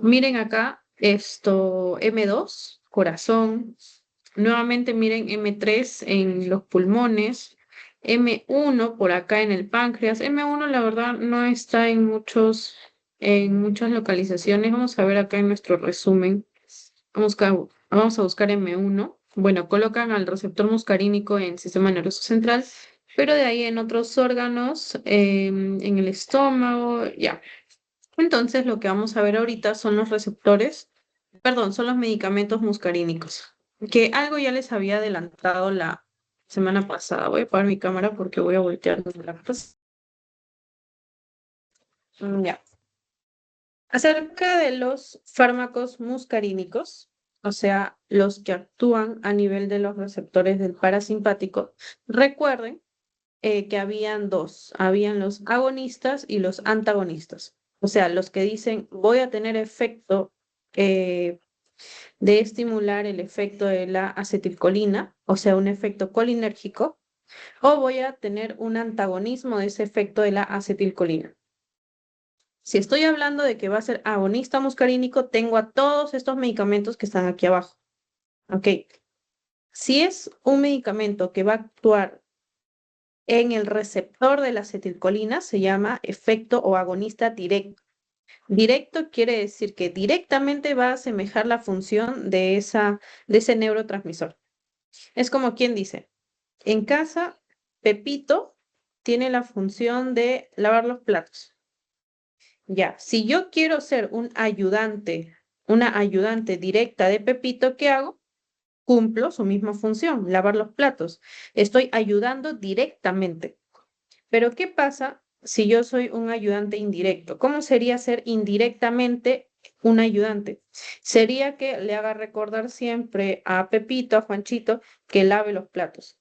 Miren acá, esto M2, corazón. Nuevamente miren M3 en los pulmones. M1 por acá en el páncreas. M1 la verdad no está en muchas localizaciones. Vamos a ver acá en nuestro resumen. Vamos a buscar M1. Bueno, colocan al receptor muscarínico en sistema nervioso central, pero de ahí en otros órganos, en el estómago, ya. Entonces, lo que vamos a ver ahorita son los receptores, perdón, son los medicamentos muscarínicos, que algo ya les había adelantado la semana pasada. Voy a apagar mi cámara porque voy a voltear la cosa. Ya. Acerca de los fármacos muscarínicos, o sea, los que actúan a nivel de los receptores del parasimpático, recuerden que habían dos, habían los agonistas y los antagonistas. O sea, los que dicen voy a tener efecto eh, de estimular el efecto de la acetilcolina, o sea, un efecto colinérgico, o voy a tener un antagonismo de ese efecto de la acetilcolina. Si estoy hablando de que va a ser agonista muscarínico, tengo a todos estos medicamentos que están aquí abajo. ¿Ok? Si es un medicamento que va a actuar en el receptor de la acetilcolina, se llama efecto o agonista directo. Directo quiere decir que directamente va a asemejar la función de ese neurotransmisor. Es como quien dice, en casa, Pepito tiene la función de lavar los platos. Ya, si yo quiero ser una ayudante directa de Pepito, ¿qué hago? Cumplo su misma función, lavar los platos. Estoy ayudando directamente. Pero ¿qué pasa si yo soy un ayudante indirecto? ¿Cómo sería ser indirectamente un ayudante? Sería que le haga recordar siempre a Pepito, a Juanchito, que lave los platos.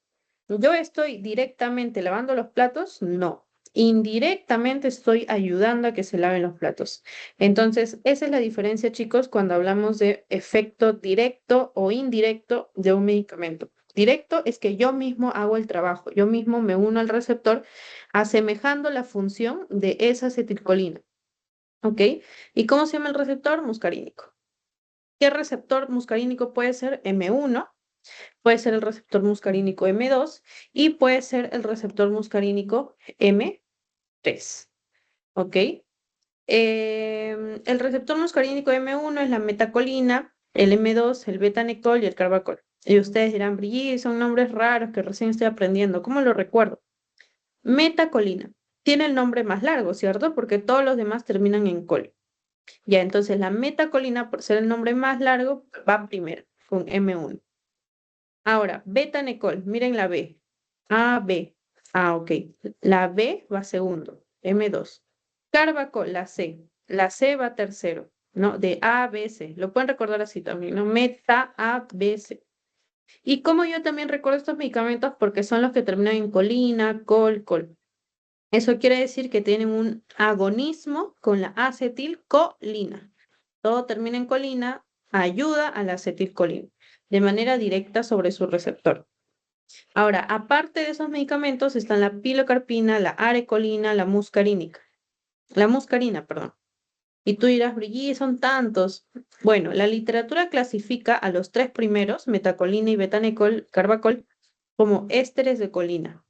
¿Yo estoy directamente lavando los platos? No. Indirectamente estoy ayudando a que se laven los platos. Entonces, esa es la diferencia, chicos, cuando hablamos de efecto directo o indirecto de un medicamento. Directo es que yo mismo hago el trabajo, yo mismo me uno al receptor asemejando la función de esa acetilcolina. ¿Ok? ¿Y cómo se llama el receptor? Muscarínico. ¿Qué receptor muscarínico puede ser? M1, puede ser el receptor muscarínico M2 y puede ser el receptor muscarínico M3. ¿Ok? El receptor muscarínico M1 es la metacolina, el M2, el betanecol y el carbacol. Y ustedes dirán, Brigitte, son nombres raros que recién estoy aprendiendo. ¿Cómo lo recuerdo? Metacolina. Tiene el nombre más largo, ¿cierto? Porque todos los demás terminan en col. Ya, entonces la metacolina, por ser el nombre más largo, va primero, con M1. Ahora, betanecol, miren la B. A, B. Ah, ok. La B va segundo, M2. Carbacol, la C. La C va tercero, ¿no? De A, B, C. Lo pueden recordar así también, ¿no? Meta, A, B, C. Y como yo también recuerdo estos medicamentos porque son los que terminan en colina, col. Eso quiere decir que tienen un agonismo con la acetilcolina. Todo termina en colina, ayuda a la acetilcolina de manera directa sobre su receptor. Ahora, aparte de esos medicamentos están la pilocarpina, la arecolina, la muscarina, perdón. Y tú dirás, Brigitte, son tantos. Bueno, la literatura clasifica a los tres primeros, metacolina y betanecol, carbacol, como ésteres de colina.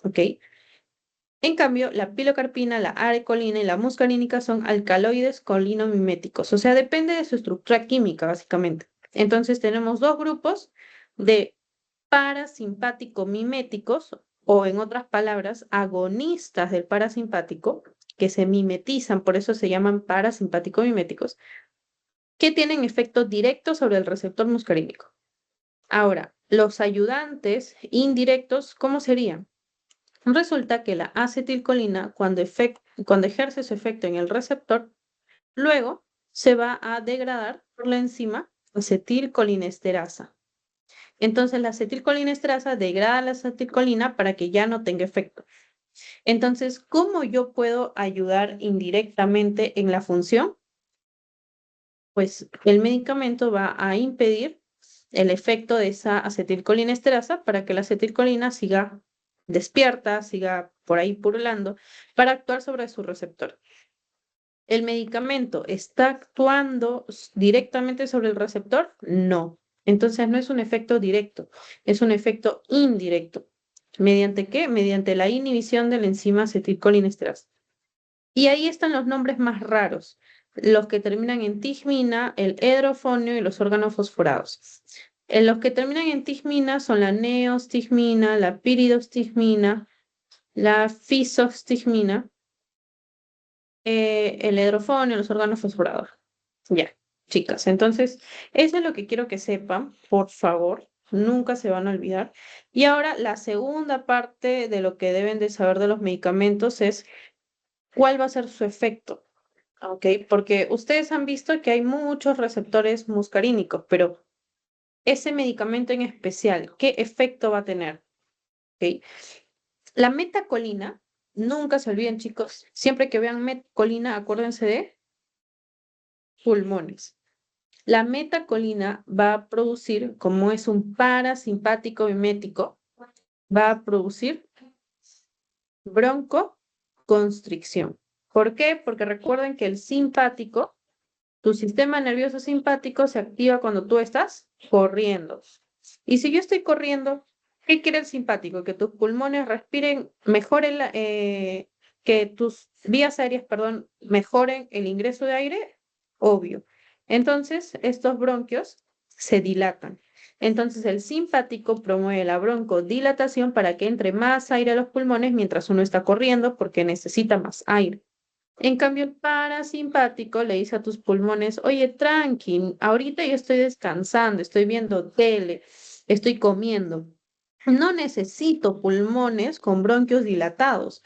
¿Ok? En cambio, la pilocarpina, la arecolina y la muscarínica son alcaloides colinomiméticos, o sea, depende de su estructura química, básicamente. Entonces, tenemos dos grupos de parasimpático miméticos, o en otras palabras, agonistas del parasimpático, que se mimetizan, por eso se llaman parasimpático miméticos, que tienen efecto directo sobre el receptor muscarínico. Ahora, los ayudantes indirectos, ¿cómo serían? Resulta que la acetilcolina, cuando ejerce su efecto en el receptor, luego se va a degradar por la enzima acetilcolinesterasa. Entonces, la acetilcolinesterasa degrada la acetilcolina para que ya no tenga efecto. Entonces, ¿cómo yo puedo ayudar indirectamente en la función? Pues el medicamento va a impedir el efecto de esa acetilcolinesterasa para que la acetilcolina siga despierta, siga por ahí purulando, para actuar sobre su receptor. ¿El medicamento está actuando directamente sobre el receptor? No. Entonces no es un efecto directo, es un efecto indirecto. ¿Mediante qué? Mediante la inhibición de la enzima acetilcolinesterasa. Y ahí están los nombres más raros, los que terminan en tigmina, el hidrofonio y los órganos fosforados. Los que terminan en tigmina son la neostigmina, la piridostigmina, la fisostigmina, el hidrofonio, los órganos fosforados. Ya, chicas. Entonces, eso es lo que quiero que sepan, por favor. Nunca se van a olvidar. Y ahora, la segunda parte de lo que deben de saber de los medicamentos es cuál va a ser su efecto. ¿Ok? Porque ustedes han visto que hay muchos receptores muscarínicos, pero ese medicamento en especial, ¿qué efecto va a tener? ¿Ok? La metacolina, nunca se olviden, chicos, siempre que vean metacolina, acuérdense de pulmones. La metacolina va a producir, como es un parasimpático mimético, va a producir broncoconstricción. ¿Por qué? Porque recuerden que el simpático, tu sistema nervioso simpático se activa cuando tú estás corriendo. Y si yo estoy corriendo, ¿qué quiere el simpático? Que tus pulmones respiren, mejoren, que tus vías aéreas, perdón, mejoren el ingreso de aire, obvio. Entonces, estos bronquios se dilatan. Entonces, el simpático promueve la broncodilatación para que entre más aire a los pulmones mientras uno está corriendo porque necesita más aire. En cambio, el parasimpático le dice a tus pulmones, oye, tranqui, ahorita yo estoy descansando, estoy viendo tele, estoy comiendo. No necesito pulmones con bronquios dilatados,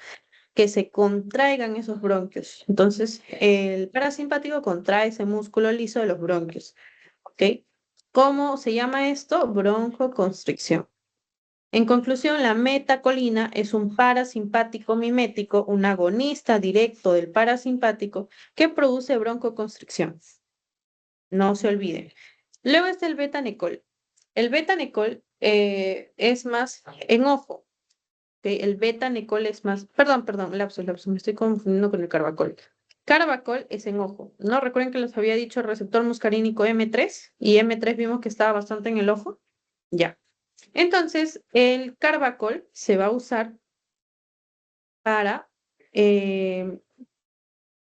que se contraigan esos bronquios. Entonces, el parasimpático contrae ese músculo liso de los bronquios. ¿Ok? ¿Cómo se llama esto? Broncoconstricción. En conclusión, la metacolina es un parasimpático mimético, un agonista directo del parasimpático que produce broncoconstricción. No se olviden. Luego está el betanecol. El betanecol es más en ojo. ¿Ok? El betanecol es más, perdón, lapsus, me estoy confundiendo con el carbacol. Carbacol es en ojo. ¿No recuerden que les había dicho el receptor muscarínico M3? Y M3 vimos que estaba bastante en el ojo. Ya. Entonces, el carbacol se va a usar para eh,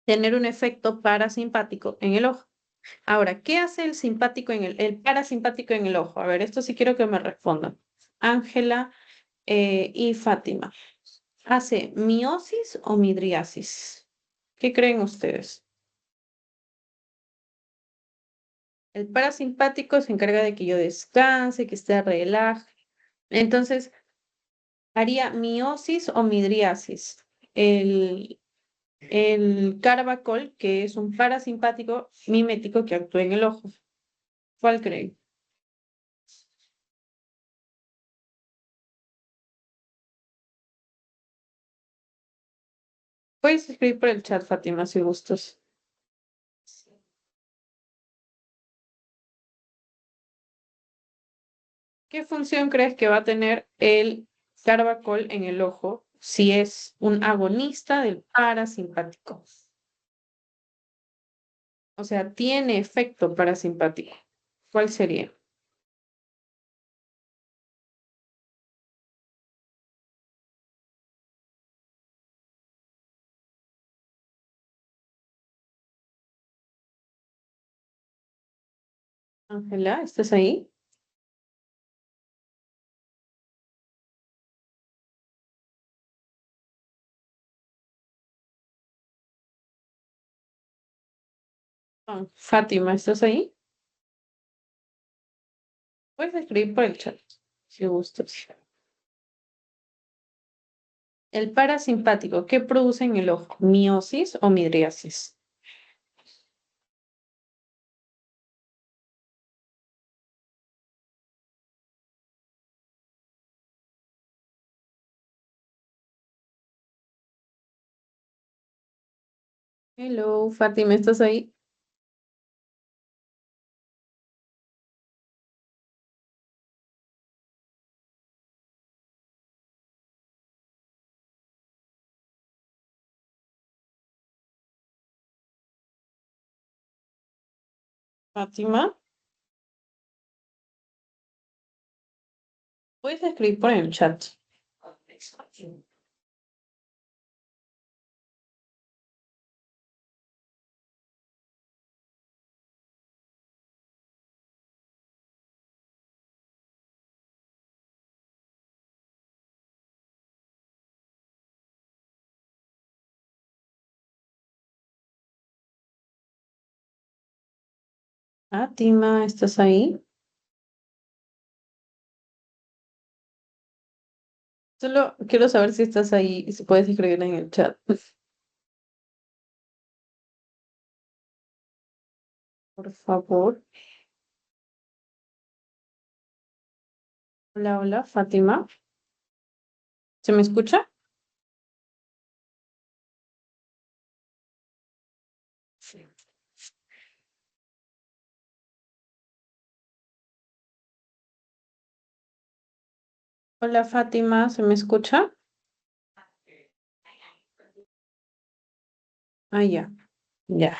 tener un efecto parasimpático en el ojo. Ahora, ¿qué hace el simpático el parasimpático en el ojo? A ver, esto sí quiero que me respondan. Ángela y Fátima. ¿Hace miosis o midriasis? ¿Qué creen ustedes? El parasimpático se encarga de que yo descanse, que esté relajado. Entonces, haría miosis o midriasis. El carbacol, que es un parasimpático mimético que actúa en el ojo. ¿Cuál creen? Puedes escribir por el chat, Fátima, si gustas. ¿Qué función crees que va a tener el carbacol en el ojo si es un agonista del parasimpático? O sea, tiene efecto parasimpático. ¿Cuál sería? Ángela, ¿estás ahí? Ah, Fátima, ¿estás ahí? Puedes escribir por el chat, si gustas. El parasimpático, ¿qué produce en el ojo? ¿Miosis o midriasis? Hello, Fátima, ¿estás ahí? Fátima, puedes escribir por el chat. Fátima, ¿estás ahí? Solo quiero saber si estás ahí y si puedes escribir en el chat. Por favor. Hola, hola, Fátima. ¿Se me escucha? Sí. Hola, Fátima, ¿se me escucha? Ah, ya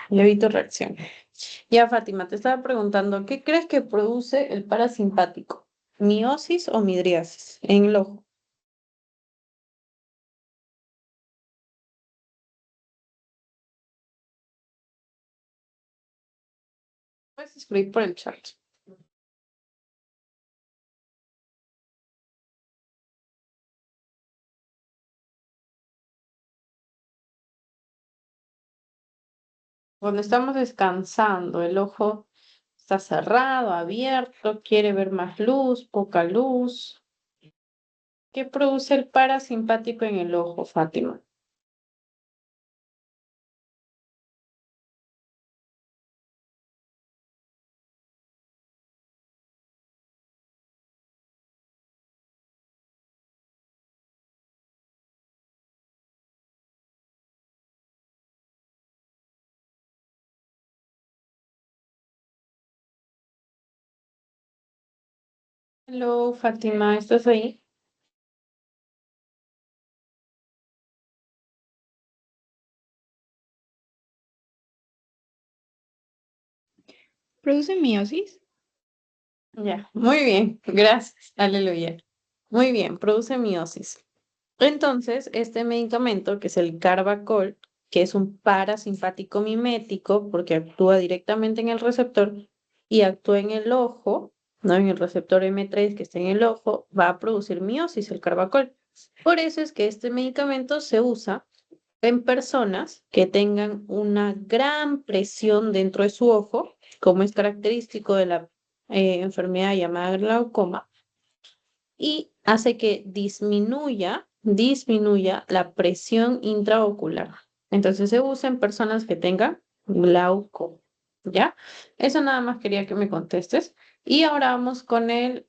vi tu reacción. Ya, Fátima, te estaba preguntando, ¿qué crees que produce el parasimpático? ¿Miosis o midriasis? En el ojo. Puedes escribir por el chat. Cuando estamos descansando, el ojo está cerrado, abierto, quiere ver más luz, poca luz. ¿Qué produce el parasimpático en el ojo, Fátima? Hello, Fátima, ¿estás ahí? ¿Produce meiosis? Ya, muy bien, gracias, aleluya. Muy bien, produce miosis. Entonces, este medicamento, que es el Carbacol, que es un parasimpático mimético, porque actúa directamente en el receptor y actúa en el ojo, ¿no? En el receptor M3 que está en el ojo, va a producir miosis, el Carbacol. Por eso es que este medicamento se usa en personas que tengan una gran presión dentro de su ojo, como es característico de la enfermedad llamada glaucoma, y hace que disminuya la presión intraocular. Entonces se usa en personas que tengan glaucoma, ¿ya? Eso nada más quería que me contestes. Y ahora vamos con el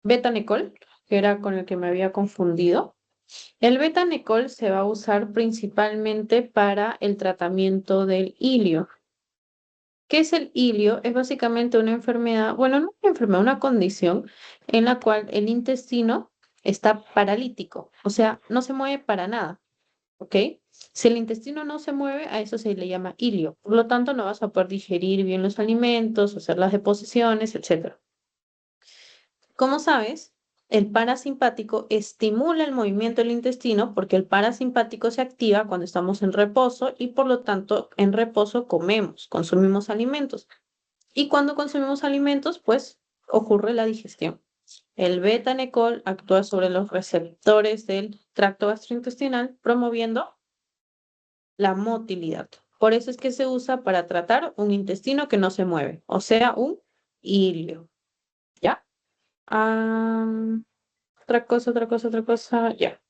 betanecol, que era con el que me había confundido. El betanecol se va a usar principalmente para el tratamiento del ilio. ¿Qué es el ilio? Es básicamente una enfermedad, bueno, no una enfermedad, una condición en la cual el intestino está paralítico, o sea, no se mueve para nada, ¿ok? Si el intestino no se mueve, a eso se le llama ilio. Por lo tanto, no vas a poder digerir bien los alimentos, hacer las deposiciones, etcétera. Como sabes, el parasimpático estimula el movimiento del intestino porque el parasimpático se activa cuando estamos en reposo y por lo tanto en reposo comemos, consumimos alimentos. Y cuando consumimos alimentos, pues ocurre la digestión. El beta-necol actúa sobre los receptores del tracto gastrointestinal, promoviendo la motilidad. Por eso es que se usa para tratar un intestino que no se mueve, o sea, un ilio. ¿Ya? Ah, otra cosa, ya.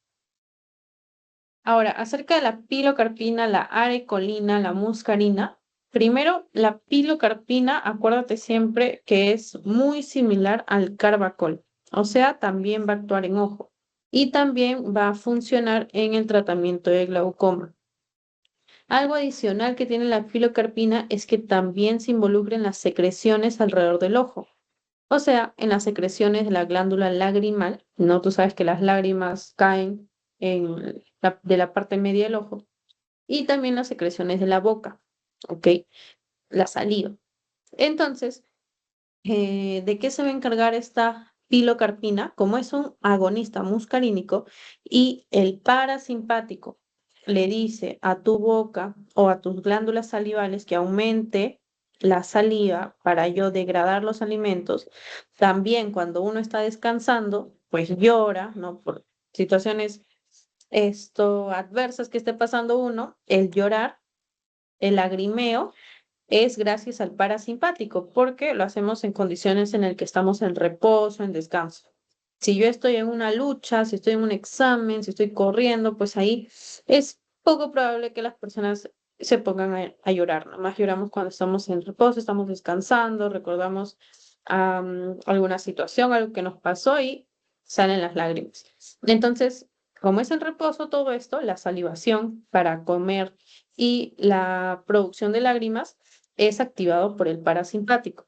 Ahora, acerca de la pilocarpina, la arecolina, la muscarina. Primero, la pilocarpina, acuérdate siempre que es muy similar al carbacol, o sea, también va a actuar en ojo y también va a funcionar en el tratamiento de glaucoma. Algo adicional que tiene la pilocarpina es que también se involucra en las secreciones alrededor del ojo. O sea, en las secreciones de la glándula lagrimal, ¿no? Tú sabes que las lágrimas caen de la parte media del ojo y también las secreciones de la boca, ¿ok? la saliva. Entonces, ¿de qué se va a encargar esta pilocarpina? Como es un agonista muscarínico y el parasimpático le dice a tu boca o a tus glándulas salivales que aumente la saliva para yo degradar los alimentos. También cuando uno está descansando, pues llora, ¿no? Por situaciones adversas que esté pasando uno, el llorar, el lagrimeo es gracias al parasimpático, porque lo hacemos en condiciones en las que estamos en reposo, en descanso. Si yo estoy en una lucha, si estoy en un examen, si estoy corriendo, pues ahí es poco probable que las personas se pongan a llorar. Nomás lloramos cuando estamos en reposo, estamos descansando, recordamos alguna situación, algo que nos pasó y salen las lágrimas. Entonces, como es en reposo todo esto, la salivación para comer y la producción de lágrimas es activado por el parasimpático.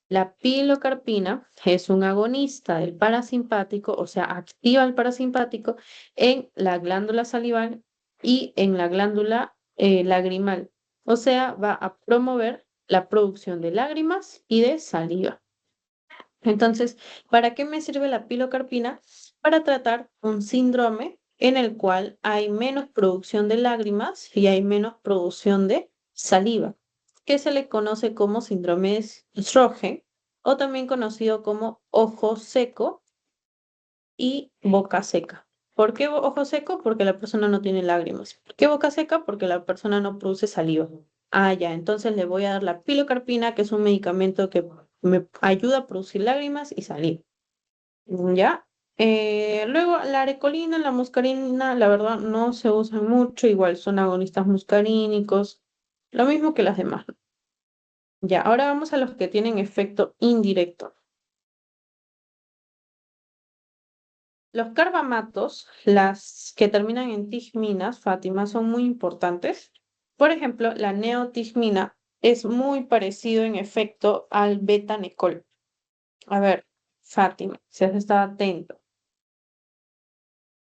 La pilocarpina es un agonista del parasimpático, o sea, activa el parasimpático en la glándula salival y en la glándula lagrimal. O sea, va a promover la producción de lágrimas y de saliva. Entonces, ¿para qué me sirve la pilocarpina? Para tratar un síndrome en el cual hay menos producción de lágrimas y hay menos producción de saliva, que se le conoce como síndrome de Sjögren o también conocido como ojo seco y boca seca. ¿Por qué ojo seco? Porque la persona no tiene lágrimas. ¿Por qué boca seca? Porque la persona no produce saliva. Ah, ya, entonces le voy a dar la pilocarpina, que es un medicamento que me ayuda a producir lágrimas y saliva. ¿Ya? Luego, la arecolina, la muscarina, la verdad no se usan mucho, igual son agonistas muscarínicos, lo mismo que las demás. Ya, ahora vamos a los que tienen efecto indirecto. Los carbamatos, las que terminan en tigminas, Fátima, son muy importantes. Por ejemplo, la neotigmina es muy parecido en efecto al betanecol. A ver, Fátima, si has estado atento.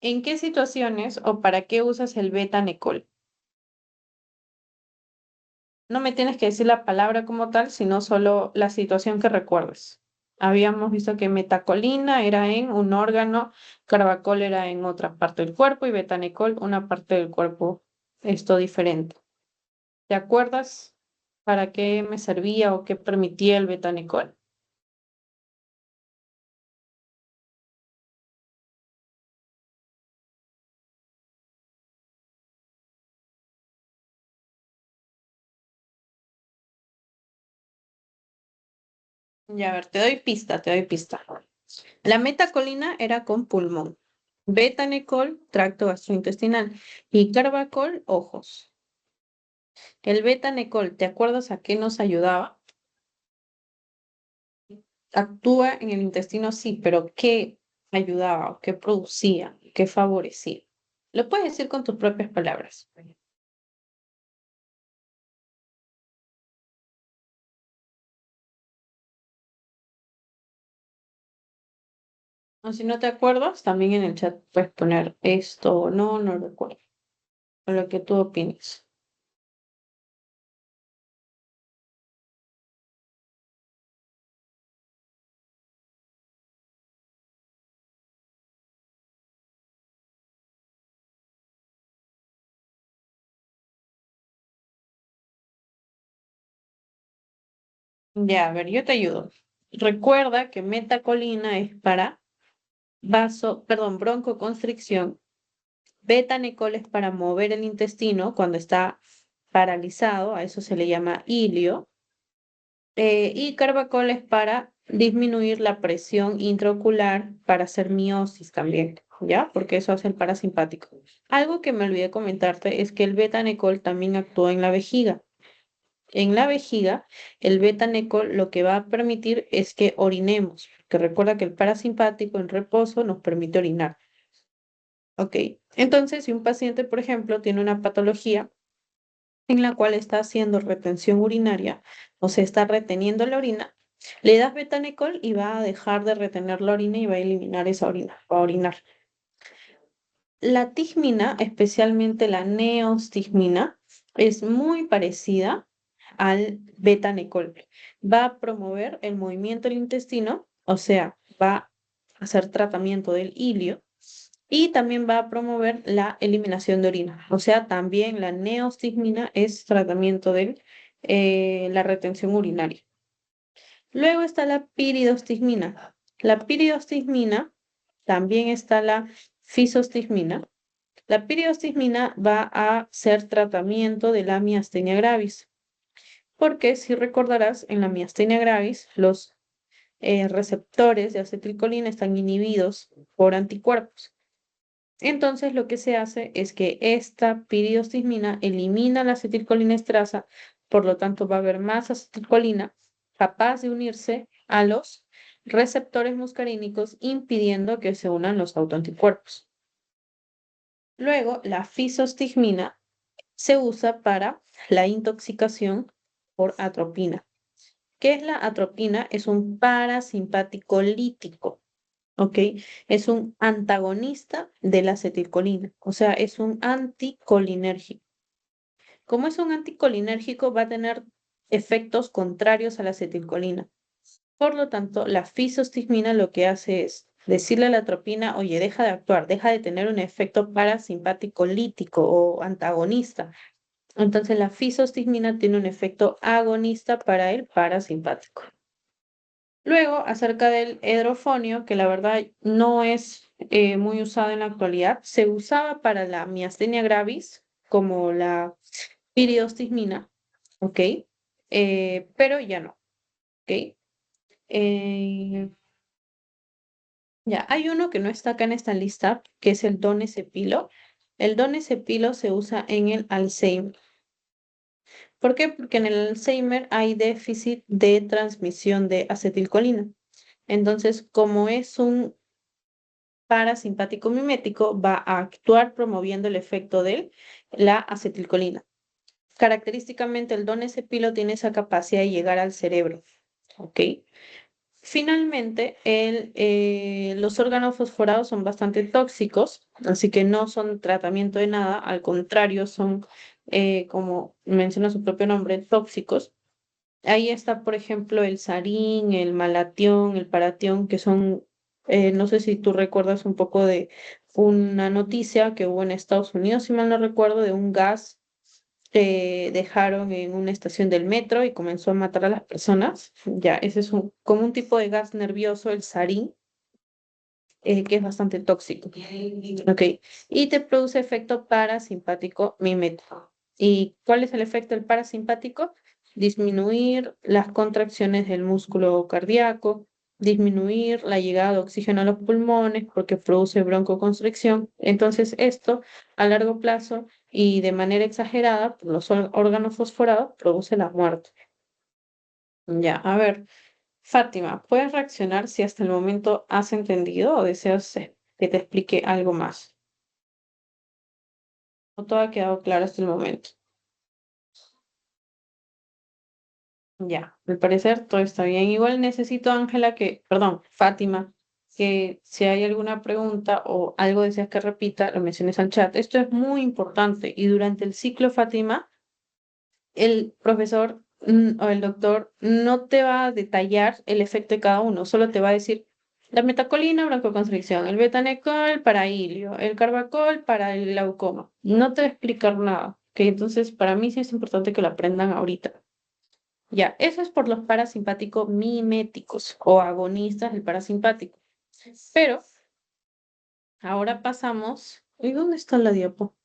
¿En qué situaciones o para qué usas el betanecol? No me tienes que decir la palabra como tal, sino solo la situación que recuerdes. Habíamos visto que metacolina era en un órgano, carbacol era en otra parte del cuerpo y betanecol una parte del cuerpo, esto diferente. ¿Te acuerdas para qué me servía o qué permitía el betanecol? Ya, a ver, te doy pista, te doy pista. La metacolina era con pulmón, betanecol, tracto gastrointestinal y carbacol, ojos. El betanecol, ¿te acuerdas a qué nos ayudaba? Actúa en el intestino, sí, pero ¿qué ayudaba? ¿Qué producía? ¿Qué favorecía? Lo puedes decir con tus propias palabras. O si no te acuerdas, también en el chat puedes poner esto o no, no recuerdo. O lo que tú opines. Ya, a ver, yo te ayudo. Recuerda que metacolina es para broncoconstricción. Betanecol es para mover el intestino cuando está paralizado, a eso se le llama ilio. Y carbacol es para disminuir la presión intraocular, para hacer miosis también, ¿ya? Porque eso hace el parasimpático. Algo que me olvidé comentarte es que el betanecol también actúa en la vejiga. En la vejiga, el betanecol lo que va a permitir es que orinemos, que recuerda que el parasimpático en reposo nos permite orinar. Ok, entonces si un paciente, por ejemplo, tiene una patología en la cual está haciendo retención urinaria o se está reteniendo la orina, le das betanecol y va a dejar de retener la orina y va a eliminar esa orina, va a orinar. La tigmina, especialmente la neostigmina, es muy parecida al beta-necol. Va a promover el movimiento del intestino, o sea, va a hacer tratamiento del ilio y también va a promover la eliminación de orina. O sea, también la neostigmina es tratamiento de la retención urinaria. Luego está la piridostigmina. La piridostigmina, también está la fisostigmina. La piridostigmina va a ser tratamiento de la miastenia gravis, porque si recordarás, en la miastenia gravis los receptores de acetilcolina están inhibidos por anticuerpos. Entonces lo que se hace es que esta piridostigmina elimina la acetilcolinesterasa, por lo tanto va a haber más acetilcolina capaz de unirse a los receptores muscarínicos, impidiendo que se unan los autoanticuerpos. Luego, la fisostigmina se usa para la intoxicación por atropina. ¿Qué es la atropina? Es un parasimpático lítico. ¿Ok? Es un antagonista de la acetilcolina, o sea, es un anticolinérgico. Como es un anticolinérgico, va a tener efectos contrarios a la acetilcolina. Por lo tanto, la fisostigmina lo que hace es decirle a la atropina, oye, deja de actuar, deja de tener un efecto parasimpático lítico o antagonista. Entonces, la fisostigmina tiene un efecto agonista para el parasimpático. Luego, acerca del hidrofonio, que la verdad no es muy usado en la actualidad, se usaba para la miastenia gravis, como la piridostigmina, ¿ok? Pero ya no, ¿ok? Eh, ya, hay uno que no está acá en esta lista, que es el donepezilo. El donepezilo se usa en el Alzheimer. ¿Por qué? Porque en el Alzheimer hay déficit de transmisión de acetilcolina. Entonces, como es un parasimpático mimético, va a actuar promoviendo el efecto de la acetilcolina. Característicamente, el donepezilo tiene esa capacidad de llegar al cerebro. ¿Ok? Finalmente, los órganos fosforados son bastante tóxicos, así que no son tratamiento de nada, al contrario, son, como menciona su propio nombre, tóxicos. Ahí está, por ejemplo, el sarín, el malatión, el paratión, que son, no sé si tú recuerdas un poco de una noticia que hubo en Estados Unidos, si mal no recuerdo, de un gas que dejaron en una estación del metro y comenzó a matar a las personas. Ya, ese es como un tipo de gas nervioso, el sarín, que es bastante tóxico. Ok, y te produce efecto parasimpático mimético. ¿Y cuál es el efecto del parasimpático? Disminuir las contracciones del músculo cardíaco, disminuir la llegada de oxígeno a los pulmones porque produce broncoconstricción. Entonces, esto a largo plazo y de manera exagerada por los órganos fosforados produce la muerte. Ya, a ver. Fátima, ¿puedes reaccionar si hasta el momento has entendido o deseas que te explique algo más? No todo ha quedado claro hasta el momento. Ya, al parecer todo está bien. Igual necesito, Ángela, perdón, Fátima, que si hay alguna pregunta o algo deseas que repita, lo menciones al chat. Esto es muy importante y durante el ciclo, Fátima, el profesor o el doctor no te va a detallar el efecto de cada uno, solo te va a decir la metacolina, broncoconstricción, el betanecol para ilio, el carbacol para el glaucoma. No te va a explicar nada, que entonces para mí sí es importante que lo aprendan ahorita. Ya, eso es por los parasimpáticos miméticos o agonistas del parasimpático. Pero ahora pasamos, ¿y dónde está la diapo?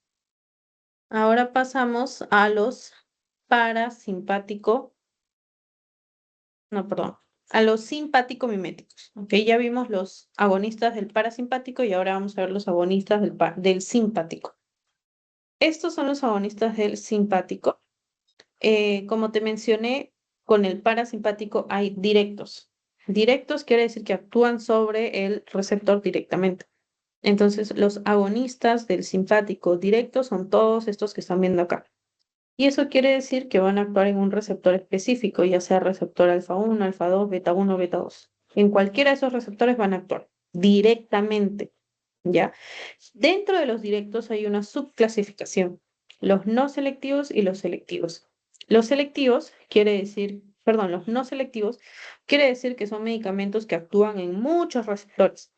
Ahora pasamos a los parasimpáticos. No, perdón, a los simpático-miméticos. ¿Ok? Ya vimos los agonistas del parasimpático y ahora vamos a ver los agonistas del simpático. Estos son los agonistas del simpático. Como te mencioné, con el parasimpático hay directos. Directos quiere decir que actúan sobre el receptor directamente. Entonces, los agonistas del simpático directo son todos estos que están viendo acá. Y eso quiere decir que van a actuar en un receptor específico, ya sea receptor alfa 1, alfa 2, beta 1, beta 2. En cualquiera de esos receptores van a actuar directamente, ¿ya? Dentro de los directos hay una subclasificación, los no selectivos y los selectivos. Los selectivos quiere decir, perdón, los no selectivos quiere decir que son medicamentos que actúan en muchos receptores.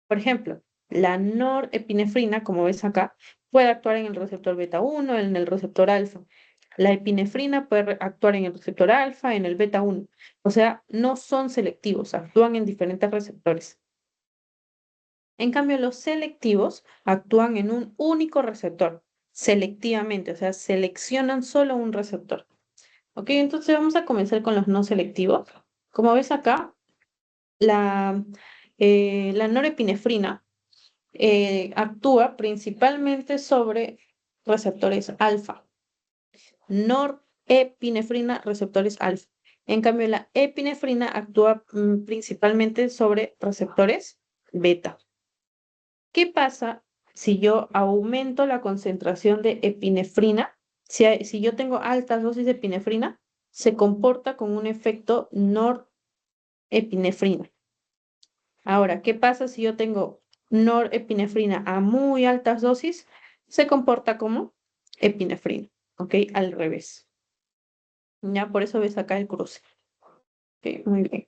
Por ejemplo, la norepinefrina, como ves acá, puede actuar en el receptor beta 1, en el receptor alfa. La epinefrina puede actuar en el receptor alfa, en el beta 1. O sea, no son selectivos, actúan en diferentes receptores. En cambio, los selectivos actúan en un único receptor, selectivamente, o sea, seleccionan solo un receptor. Ok, entonces vamos a comenzar con los no selectivos. Como ves acá, la, la norepinefrina actúa principalmente sobre receptores alfa. Norepinefrina, receptores alfa. En cambio, la epinefrina actúa principalmente sobre receptores beta. ¿Qué pasa si yo aumento la concentración de epinefrina? Si yo tengo altas dosis de epinefrina, se comporta con un efecto norepinefrina. Ahora, ¿qué pasa si yo tengo norepinefrina a muy altas dosis? Se comporta como epinefrina, ¿ok? Al revés. Ya, por eso ves acá el cruce. Ok, muy bien.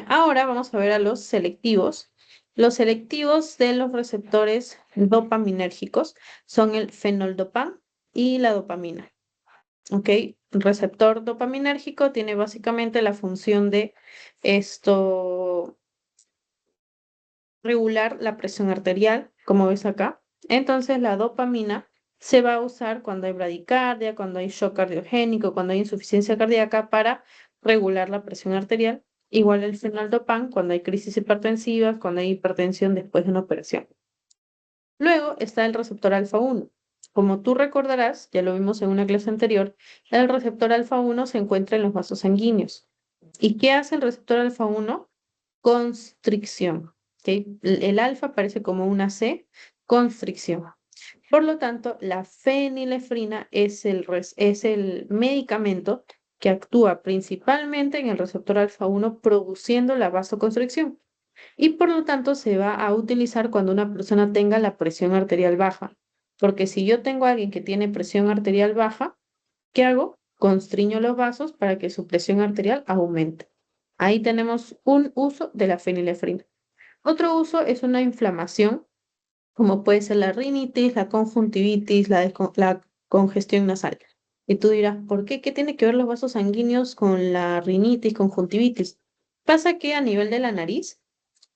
Ahora vamos a ver a los selectivos. Los selectivos de los receptores dopaminérgicos son el fenoldopam y la dopamina. ¿Ok? El receptor dopaminérgico tiene básicamente la función de esto regular la presión arterial, como ves acá. Entonces la dopamina se va a usar cuando hay bradicardia, cuando hay shock cardiogénico, cuando hay insuficiencia cardíaca para regular la presión arterial. Igual el fenoldopan cuando hay crisis hipertensivas, cuando hay hipertensión después de una operación. Luego está el receptor alfa 1. Como tú recordarás, ya lo vimos en una clase anterior, el receptor alfa 1 se encuentra en los vasos sanguíneos. ¿Y qué hace el receptor alfa 1? Constricción. ¿Ok? El alfa aparece como una C, constricción. Por lo tanto, la fenilefrina es el medicamento que actúa principalmente en el receptor alfa 1 produciendo la vasoconstricción y por lo tanto se va a utilizar cuando una persona tenga la presión arterial baja. Porque si yo tengo a alguien que tiene presión arterial baja, ¿qué hago? Constriño los vasos para que su presión arterial aumente. Ahí tenemos un uso de la fenilefrina. Otro uso es una inflamación, como puede ser la rinitis, la conjuntivitis, la congestión nasal. Y tú dirás, ¿por qué? ¿Qué tiene que ver los vasos sanguíneos con la rinitis, conjuntivitis? Pasa que a nivel de la nariz,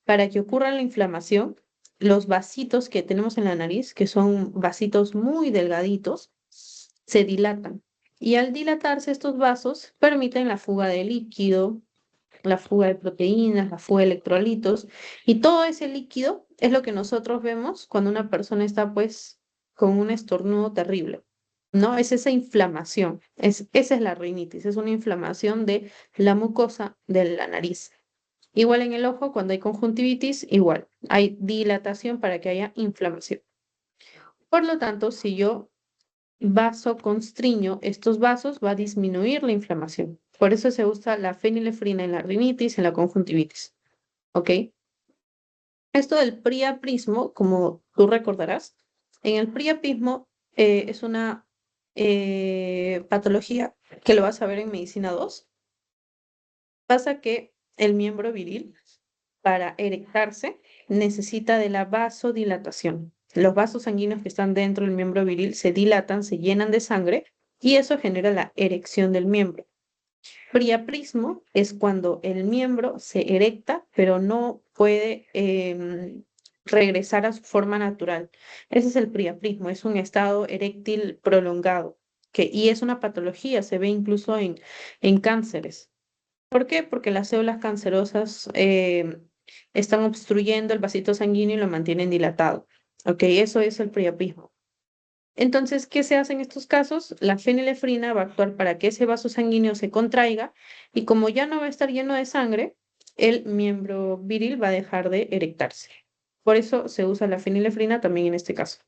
para que ocurra la inflamación, los vasitos que tenemos en la nariz, que son vasitos muy delgaditos, se dilatan. Y al dilatarse estos vasos, permiten la fuga de líquido, la fuga de proteínas, la fuga de electrolitos, y todo ese líquido es lo que nosotros vemos cuando una persona está pues con un estornudo terrible. ¿No? Es esa inflamación, esa es la rinitis, es una inflamación de la mucosa de la nariz. Igual en el ojo, cuando hay conjuntivitis, igual, hay dilatación para que haya inflamación. Por lo tanto, si yo vasoconstriño estos vasos, va a disminuir la inflamación. Por eso se usa la fenilefrina en la rinitis, en la conjuntivitis. ¿Ok? Esto del priapismo, como tú recordarás, en el priapismo es una patología que lo vas a ver en medicina 2. Pasa que el miembro viril, para erectarse, necesita de la vasodilatación. Los vasos sanguíneos que están dentro del miembro viril se dilatan, se llenan de sangre y eso genera la erección del miembro. Priaprismo es cuando el miembro se erecta, pero no puede regresar a su forma natural. Ese es el priaprismo, es un estado eréctil prolongado, y es una patología, se ve incluso en cánceres. ¿Por qué? Porque las células cancerosas están obstruyendo el vasito sanguíneo y lo mantienen dilatado. ¿Ok? Eso es el priapismo. Entonces, ¿qué se hace en estos casos? La fenilefrina va a actuar para que ese vaso sanguíneo se contraiga y como ya no va a estar lleno de sangre, el miembro viril va a dejar de erectarse. Por eso se usa la fenilefrina también en este caso.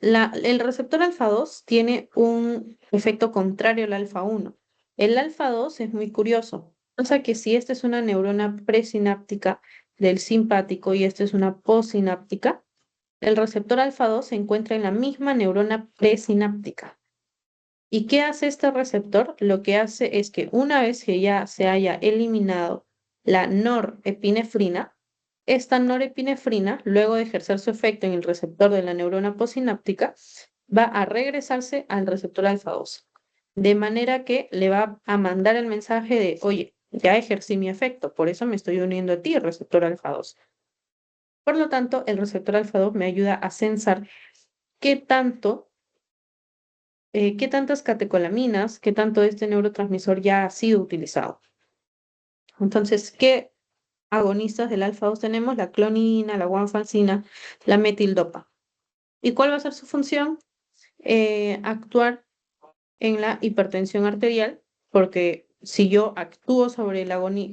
El receptor alfa 2 tiene un efecto contrario al alfa 1. El alfa 2 es muy curioso. O sea que si esta es una neurona presináptica del simpático y esta es una postsináptica, El receptor alfa 2 se encuentra en la misma neurona presináptica. ¿Y qué hace este receptor? Lo que hace es que una vez que ya se haya eliminado la norepinefrina, esta norepinefrina, luego de ejercer su efecto en el receptor de la neurona posináptica, va a regresarse al receptor alfa 2. De manera que le va a mandar el mensaje de, oye, ya ejercí mi efecto, por eso me estoy uniendo a ti, receptor alfa 2. Por lo tanto, el receptor alfa 2 me ayuda a censar qué tanto, qué tantas catecolaminas, qué tanto este neurotransmisor ya ha sido utilizado. Entonces, ¿qué agonistas del alfa 2 tenemos? La clonina, la guanfacina, la metildopa. ¿Y cuál va a ser su función? Actuar en la hipertensión arterial, porque si yo actúo sobre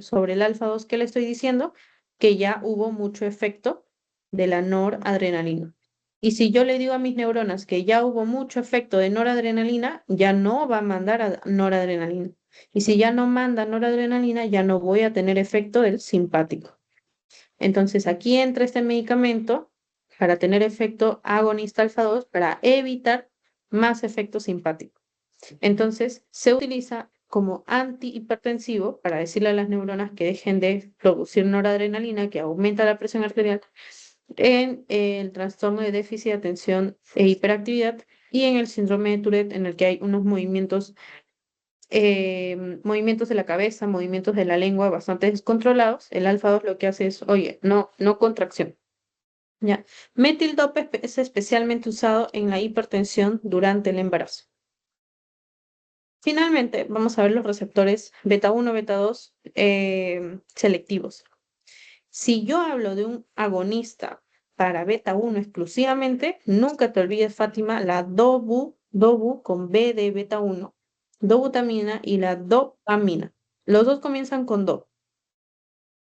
sobre el alfa 2, ¿qué le estoy diciendo? Que ya hubo mucho efecto de la noradrenalina. Y si yo le digo a mis neuronas que ya hubo mucho efecto de noradrenalina, ya no va a mandar a noradrenalina. Y si ya no manda noradrenalina, ya no voy a tener efecto del simpático. Entonces aquí entra este medicamento para tener efecto agonista alfa 2 para evitar más efecto simpático. Entonces se utiliza como antihipertensivo para decirle a las neuronas que dejen de producir noradrenalina, que aumenta la presión arterial, en el trastorno de déficit de atención e hiperactividad y en el síndrome de Tourette, en el que hay unos movimientos de la cabeza, movimientos de la lengua bastante descontrolados. El alfa 2 lo que hace es, oye, no contracción. Ya. Metildopa es especialmente usado en la hipertensión durante el embarazo. Finalmente, vamos a ver los receptores beta 1, beta 2 selectivos. Si yo hablo de un agonista para beta 1 exclusivamente, nunca te olvides, Fátima, la dobu con B de beta 1, dobutamina y la dopamina. Los dos comienzan con do.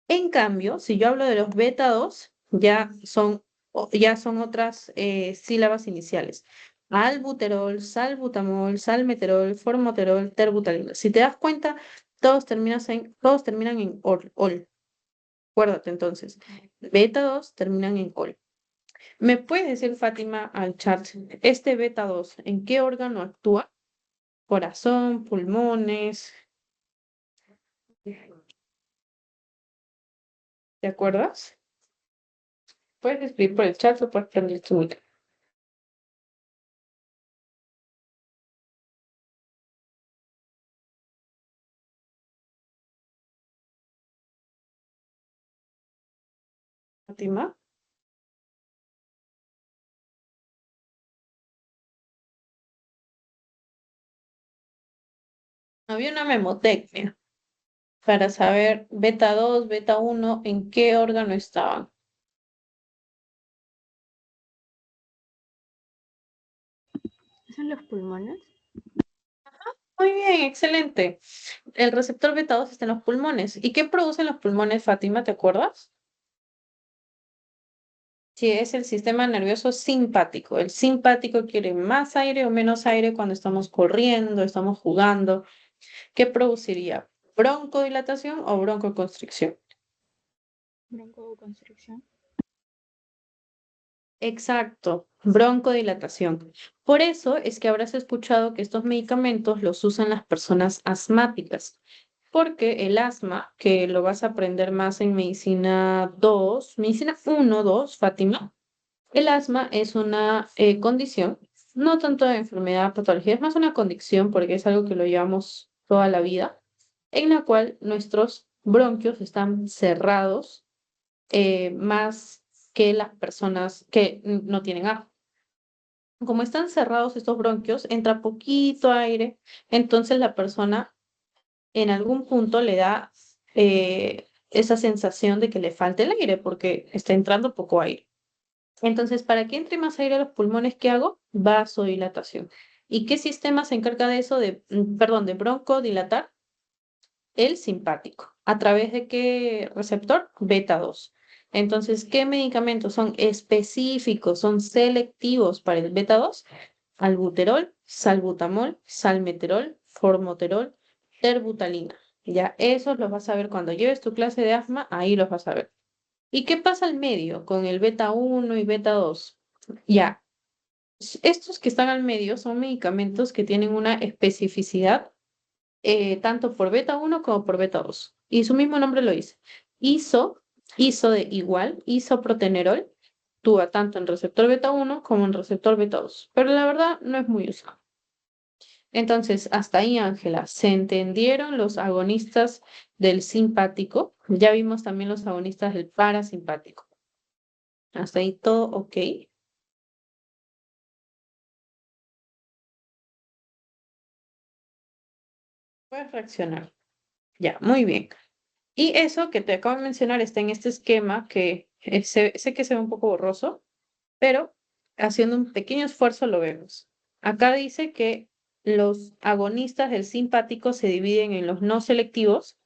En cambio, si yo hablo de los beta 2, ya son otras sílabas iniciales. Albuterol, salbutamol, salmeterol, formoterol, terbutalina. Si te das cuenta, todos terminan en ol. Acuérdate entonces. Beta 2 terminan en ol. ¿Me puedes decir, Fátima, al chat, este beta 2, en qué órgano actúa? Corazón, pulmones, ¿te acuerdas? Puedes escribir por el chat o puedes prender tu micro. Fátima. Había una memotecnia para saber beta 2, beta 1, en qué órgano estaban. ¿Son los pulmones? Muy bien, excelente. El receptor beta 2 está en los pulmones. ¿Y qué producen los pulmones, Fátima? ¿Te acuerdas? Sí, es el sistema nervioso simpático. El simpático quiere más aire o menos aire cuando estamos corriendo, estamos jugando. ¿Qué produciría? ¿Broncodilatación o broncoconstricción? Broncoconstricción. Exacto, broncodilatación. Por eso es que habrás escuchado que estos medicamentos los usan las personas asmáticas, porque el asma, que lo vas a aprender más en medicina 2, medicina 1, 2, Fátima, el asma es una condición, no tanto de enfermedad, patología, es más una condición porque es algo que lo llevamos toda la vida, en la cual nuestros bronquios están cerrados más que las personas que no tienen asma. Como están cerrados estos bronquios, entra poquito aire, entonces la persona en algún punto le da esa sensación de que le falta el aire porque está entrando poco aire. Entonces, para que entre más aire a los pulmones, ¿qué hago? Vasodilatación. ¿Y qué sistema se encarga de eso, perdón, de broncodilatar? El simpático. ¿A través de qué receptor? Beta 2. Entonces, ¿qué medicamentos son específicos, son selectivos para el beta 2? Albuterol, salbutamol, salmeterol, formoterol, terbutalina. Ya, esos los vas a ver cuando lleves tu clase de asma, ahí los vas a ver. ¿Y qué pasa al medio con el beta 1 y beta 2? Ya, estos que están al medio son medicamentos que tienen una especificidad tanto por beta uno como por beta 2. Y su mismo nombre lo dice. ISO, ISO de igual, isoprotenerol, actúa tanto en receptor beta uno como en receptor beta 2. Pero la verdad no es muy usado. Entonces, hasta ahí, Ángela, ¿se entendieron los agonistas del simpático? Ya vimos también los agonistas del parasimpático. Hasta ahí todo ok. Puedes reaccionar. Ya, muy bien. Y eso que te acabo de mencionar está en este esquema que sé que se ve un poco borroso, pero haciendo un pequeño esfuerzo lo vemos. Acá dice que los agonistas del simpático se dividen en los no selectivos.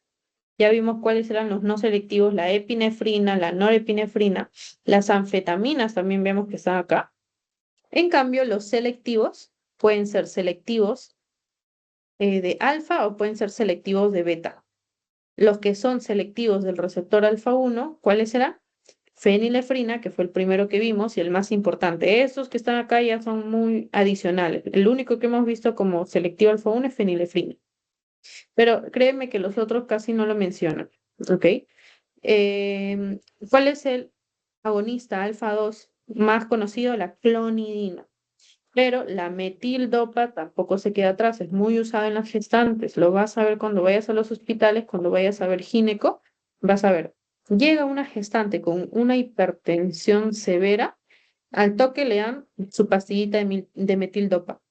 Ya vimos cuáles eran los no selectivos, la epinefrina, la norepinefrina, las anfetaminas también vemos que están acá. En cambio, los selectivos pueden ser selectivos de alfa o pueden ser selectivos de beta. Los que son selectivos del receptor alfa 1, ¿cuáles serán? Fenilefrina, que fue el primero que vimos y el más importante. Estos que están acá ya son muy adicionales. El único que hemos visto como selectivo alfa 1 es fenilefrina. Pero créeme que los otros casi no lo mencionan. ¿Ok? ¿Cuál es el agonista alfa 2 más conocido? La clonidina. Pero la metildopa tampoco se queda atrás, es muy usada en las gestantes. Lo vas a ver cuando vayas a los hospitales, cuando vayas a ver gineco, vas a ver. Llega una gestante con una hipertensión severa, al toque le dan su pastillita de metildopa.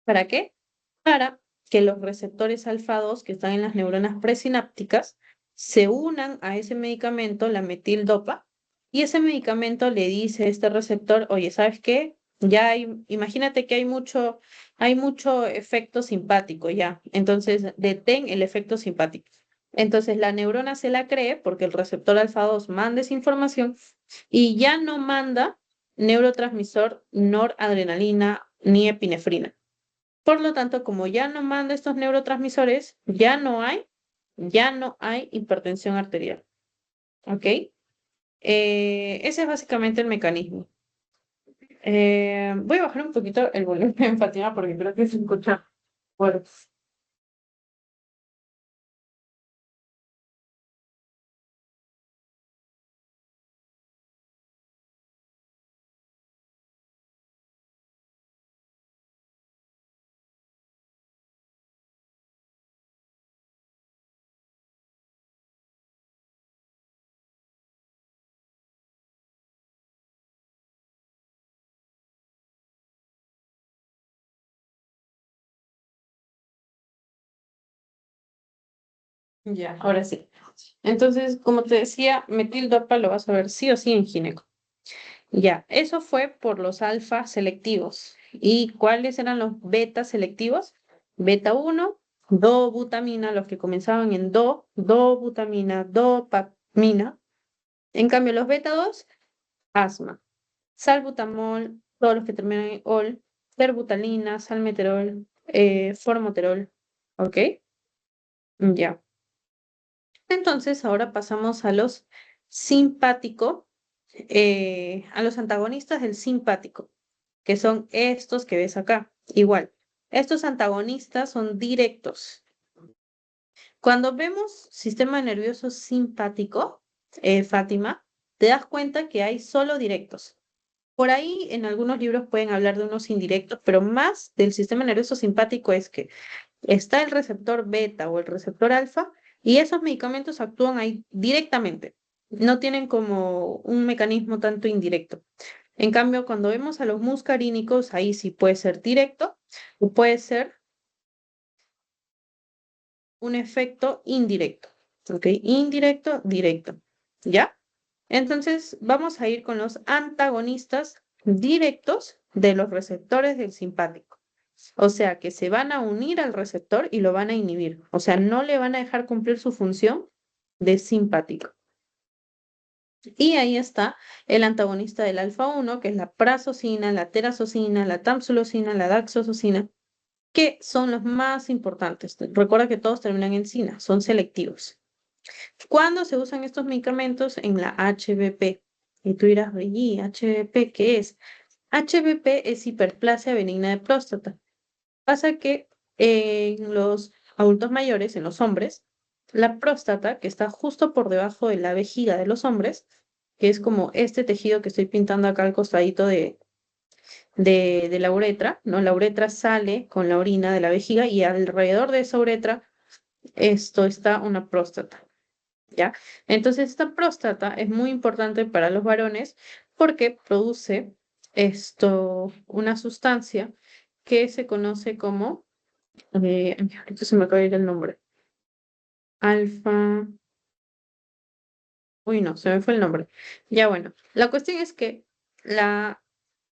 ¿Para qué? Para que los receptores alfa 2 que están en las neuronas presinápticas se unan a ese medicamento, la metildopa, y ese medicamento le dice a este receptor, oye, ¿sabes qué? Ya imagínate que hay mucho efecto simpático ya, entonces detén el efecto simpático. Entonces la neurona se la cree porque el receptor alfa 2 manda esa información y ya no manda neurotransmisor noradrenalina ni epinefrina. Por lo tanto, como ya no manda estos neurotransmisores, ya no hay hipertensión arterial. ¿Ok? Ese es básicamente el mecanismo. Voy a bajar un poquito el volumen en Fátima porque creo que se escucha fuerte. Ya, ahora sí. Entonces, como te decía, metildopa lo vas a ver sí o sí en gineco. Ya, eso fue por los alfa selectivos. ¿Y cuáles eran los beta selectivos? Beta uno, dobutamina, los que comenzaban en dobutamina, dopamina. En cambio, los beta 2, asma. Salbutamol, todos los que terminan en ol, terbutalina, salmeterol, formoterol. ¿Ok? Ya. Entonces, ahora pasamos a los simpático, a los antagonistas del simpático, que son estos que ves acá. Igual, estos antagonistas son directos. Cuando vemos sistema nervioso simpático, Fátima, te das cuenta que hay solo directos. Por ahí en algunos libros pueden hablar de unos indirectos, pero más del sistema nervioso simpático es que está el receptor beta o el receptor alfa y esos medicamentos actúan ahí directamente. No tienen como un mecanismo tanto indirecto. En cambio, cuando vemos a los muscarínicos, ahí sí puede ser directo o puede ser un efecto indirecto. ¿Ok? Indirecto, directo. ¿Ya? Entonces, vamos a ir con los antagonistas directos de los receptores del simpático. O sea, que se van a unir al receptor y lo van a inhibir. O sea, no le van a dejar cumplir su función de simpático. Y ahí está el antagonista del alfa 1, que es la prazosina, la terazosina, la tamsulosina, la daxosina, que son los más importantes. Recuerda que todos terminan en sina, son selectivos. ¿Cuándo se usan estos medicamentos? En la HBP. Y tú dirás, oye, HBP, ¿qué es? HBP es hiperplasia benigna de próstata. Pasa que en los adultos mayores, en los hombres, la próstata, que está justo por debajo de la vejiga de los hombres, que es como este tejido que estoy pintando acá al costadito de la uretra, ¿no? La uretra sale con la orina de la vejiga y alrededor de esa uretra esto está una próstata, ¿ya? Entonces esta próstata es muy importante para los varones porque produce una sustancia que se conoce como, ahorita se me acaba de ir el nombre, alfa, uy no, se me fue el nombre. Ya bueno, la cuestión es que la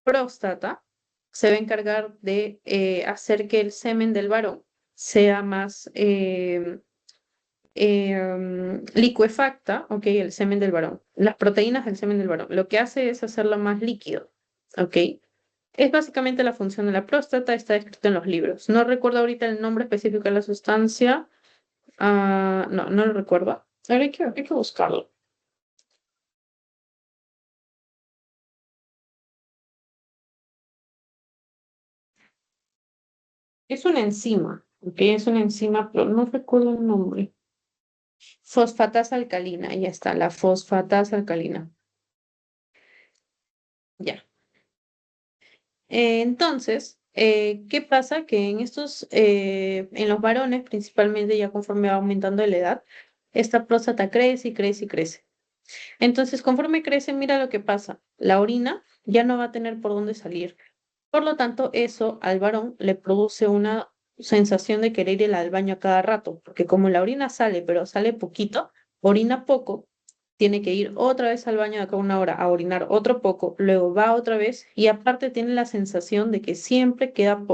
próstata se va a encargar de hacer que el semen del varón sea más licuefacta, ok, el semen del varón, las proteínas del semen del varón. Lo que hace es hacerlo más líquido, ok. Es básicamente la función de la próstata, está escrito en los libros. No recuerdo ahorita el nombre específico de la sustancia. No, no lo recuerdo. Ahora hay que buscarlo. Es una enzima, ok, es una enzima, pero no recuerdo el nombre. Fosfatasa alcalina, ya está, la fosfatasa alcalina. Ya. Entonces, ¿qué pasa? Que en los varones, principalmente ya conforme va aumentando la edad, esta próstata crece y crece y crece. Entonces, conforme crece, mira lo que pasa. La orina ya no va a tener por dónde salir. Por lo tanto, eso al varón le produce una sensación de querer ir al baño a cada rato, porque como la orina sale, pero sale poquito, orina poco, tiene que ir otra vez al baño de acá a una hora a orinar otro poco, luego va otra vez y aparte tiene la sensación de que siempre queda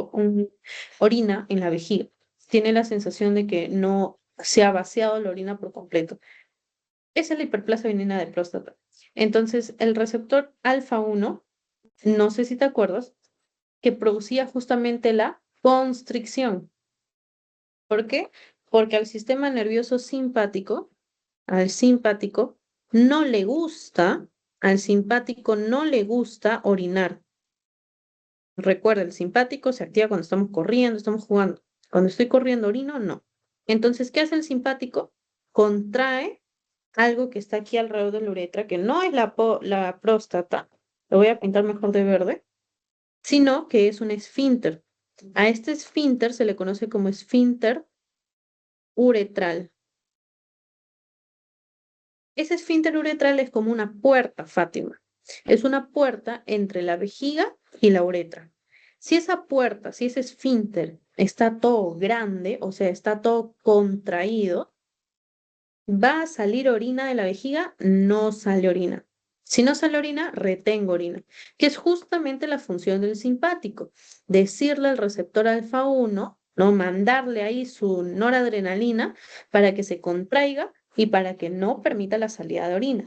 orina en la vejiga. Tiene la sensación de que no se ha vaciado la orina por completo. Esa es la hiperplasia benigna de próstata. Entonces, el receptor alfa 1, no sé si te acuerdas, que producía justamente la constricción. ¿Por qué? Porque al simpático no le gusta, al simpático no le gusta orinar. Recuerda, el simpático se activa cuando estamos corriendo, estamos jugando. Cuando estoy corriendo orino, no. Entonces, ¿qué hace el simpático? Contrae algo que está aquí alrededor de la uretra, que no es la próstata, lo voy a pintar mejor de verde, sino que es un esfínter. A este esfínter se le conoce como esfínter uretral. Ese esfínter uretral es como una puerta, Fátima. Es una puerta entre la vejiga y la uretra. Si esa puerta, si ese esfínter está todo grande, o sea, está todo contraído, ¿va a salir orina de la vejiga? No sale orina. Si no sale orina, retengo orina, que es justamente la función del simpático. Decirle al receptor alfa 1, ¿no? Mandarle ahí su noradrenalina para que se contraiga y para que no permita la salida de orina.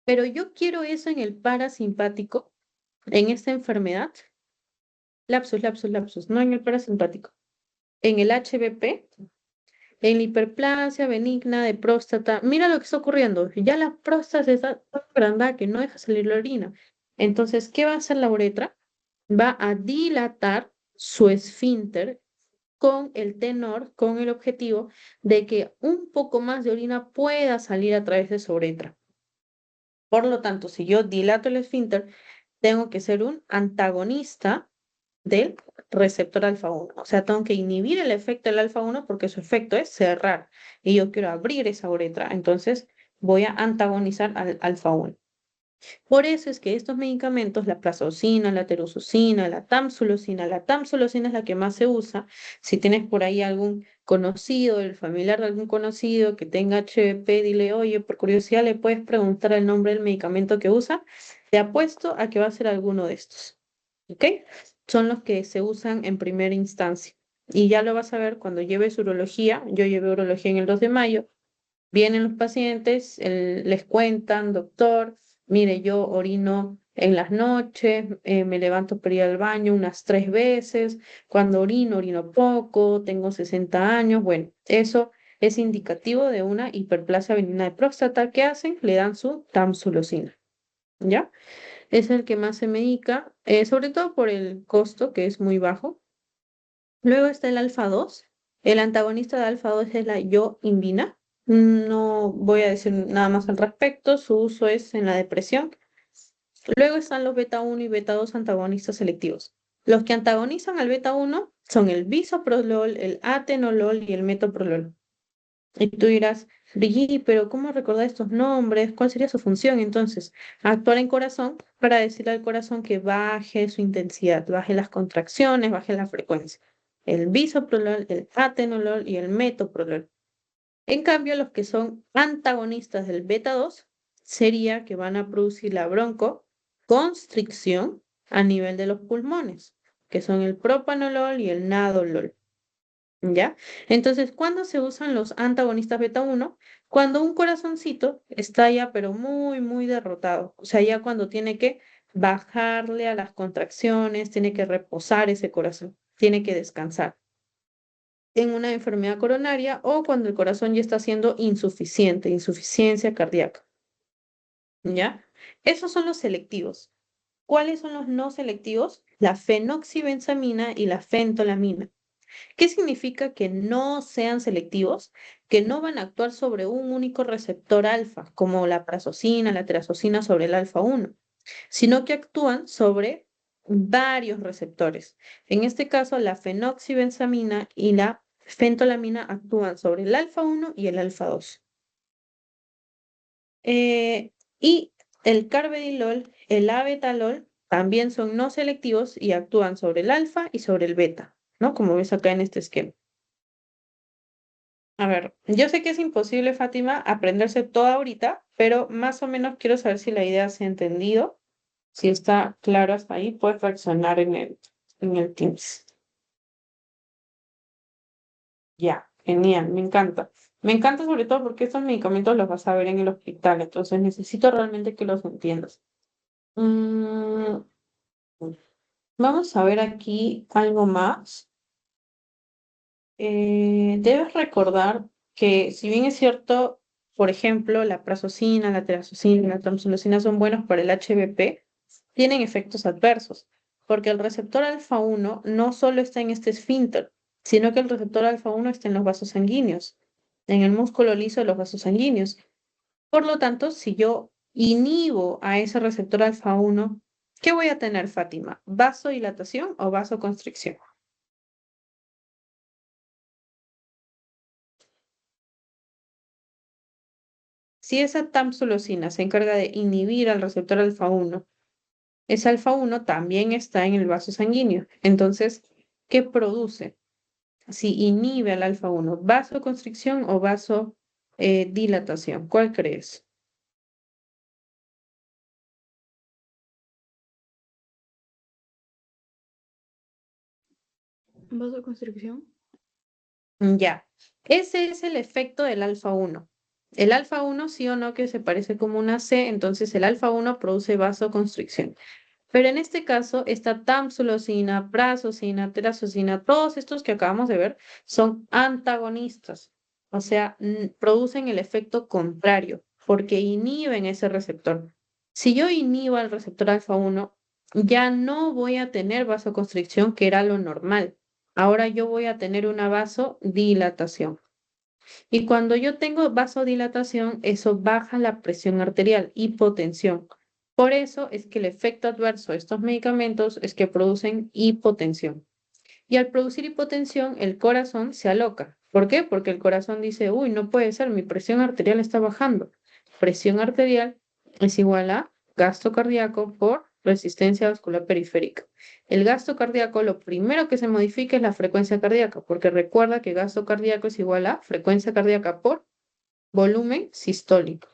Pero yo quiero eso en el parasimpático, en esta enfermedad, lapsus, lapsus, lapsus, no en el parasimpático, en el HBP, en la hiperplasia benigna de próstata. Mira lo que está ocurriendo. Ya la próstata está tan agrandada que no deja salir la orina. Entonces, ¿qué va a hacer la uretra? Va a dilatar su esfínter con el tenor, con el objetivo de que un poco más de orina pueda salir a través de su uretra. Por lo tanto, si yo dilato el esfínter, tengo que ser un antagonista del receptor alfa 1. O sea, tengo que inhibir el efecto del alfa 1 porque su efecto es cerrar y yo quiero abrir esa uretra. Entonces, voy a antagonizar al alfa 1. Por eso es que estos medicamentos, la plazosina, la terususina, la tamsulosina es la que más se usa. Si tienes por ahí algún conocido, el familiar de algún conocido que tenga HBP, dile, oye, por curiosidad le puedes preguntar el nombre del medicamento que usa. Te apuesto a que va a ser alguno de estos. ¿Ok? Son los que se usan en primera instancia. Y ya lo vas a ver cuando lleves urología. Yo llevé urología en el 2 de mayo. Vienen los pacientes, les cuentan, doctor, mire, yo orino en las noches, me levanto para ir al baño unas 3 veces, cuando orino, orino poco, tengo 60 años, bueno, eso es indicativo de una hiperplasia benigna de próstata. ¿Qué hacen? Le dan su tamsulosina, ¿ya? es el que más se medica, sobre todo por el costo, que es muy bajo. Luego está el alfa 2. El antagonista de alfa 2 es la yoimbina. No voy a decir nada más al respecto, su uso es en la depresión. Luego están los beta 1 y beta 2 antagonistas selectivos. Los que antagonizan al beta 1 son el bisoprolol, el atenolol y el metoprolol. Y tú dirás, Brigitte, pero ¿cómo recordar estos nombres? ¿Cuál sería su función? Entonces, actuar en corazón para decirle al corazón que baje su intensidad, baje las contracciones, baje la frecuencia. El bisoprolol, el atenolol y el metoprolol. En cambio, los que son antagonistas del beta 2 sería que van a producir la broncoconstricción a nivel de los pulmones, que son el propanolol y el nadolol. ¿Ya? Entonces, ¿cuándo se usan los antagonistas beta 1? Cuando un corazoncito está ya, pero muy, muy derrotado. O sea, ya cuando tiene que bajarle a las contracciones, tiene que reposar ese corazón, tiene que descansar en una enfermedad coronaria o cuando el corazón ya está siendo insuficiente, insuficiencia cardíaca. ¿Ya? Esos son los selectivos. ¿Cuáles son los no selectivos? La fenoxibenzamina y la fentolamina. ¿Qué significa que no sean selectivos? Que no van a actuar sobre un único receptor alfa, como la prazosina, la terazosina sobre el alfa 1, sino que actúan sobre varios receptores. En este caso, la fenoxibenzamina y la fentolamina actúan sobre el alfa 1 y el alfa 2. Y el carvedilol, el abetalol, también son no selectivos y actúan sobre el alfa y sobre el beta, ¿no? Como ves acá en este esquema. A ver, yo sé que es imposible, Fátima, aprenderse todo ahorita, pero más o menos quiero saber si la idea se ha entendido. Si está claro hasta ahí, puedes reaccionar en el Teams. Ya, genial, me encanta. Me encanta sobre todo porque estos medicamentos los vas a ver en el hospital, entonces necesito realmente que los entiendas. Mm, vamos a ver aquí algo más. Debes recordar que si bien es cierto, por ejemplo, la prazosina, la terazosina, la tamsulosina son buenos para el HBP, tienen efectos adversos, porque el receptor alfa 1 no solo está en este esfínter, sino que el receptor alfa 1 está en los vasos sanguíneos, en el músculo liso de los vasos sanguíneos. Por lo tanto, si yo inhibo a ese receptor alfa 1, ¿qué voy a tener, Fátima? ¿Vasodilatación o vasoconstricción? Si esa tamsulosina se encarga de inhibir al receptor alfa 1, ese alfa 1 también está en el vaso sanguíneo. Entonces, ¿qué produce? Si inhibe al alfa 1, ¿vasoconstricción o vasodilatación? ¿Cuál crees? Vasoconstricción. Ya, ese es el efecto del alfa 1. El alfa 1 sí o no que se parece como una C, entonces el alfa 1 produce vasoconstricción. Pero en este caso, esta tamsulosina, prazosina, terazosina, todos estos que acabamos de ver son antagonistas, o sea, producen el efecto contrario, porque inhiben ese receptor. Si yo inhibo al receptor alfa 1, ya no voy a tener vasoconstricción, que era lo normal. Ahora yo voy a tener una vasodilatación. Y cuando yo tengo vasodilatación, eso baja la presión arterial, hipotensión. Por eso es que el efecto adverso de estos medicamentos es que producen hipotensión. Y al producir hipotensión, el corazón se aloca. ¿Por qué? Porque el corazón dice, uy, no puede ser, mi presión arterial está bajando. Presión arterial es igual a gasto cardíaco por resistencia vascular periférica. El gasto cardíaco, lo primero que se modifica es la frecuencia cardíaca, porque recuerda que gasto cardíaco es igual a frecuencia cardíaca por volumen sistólico.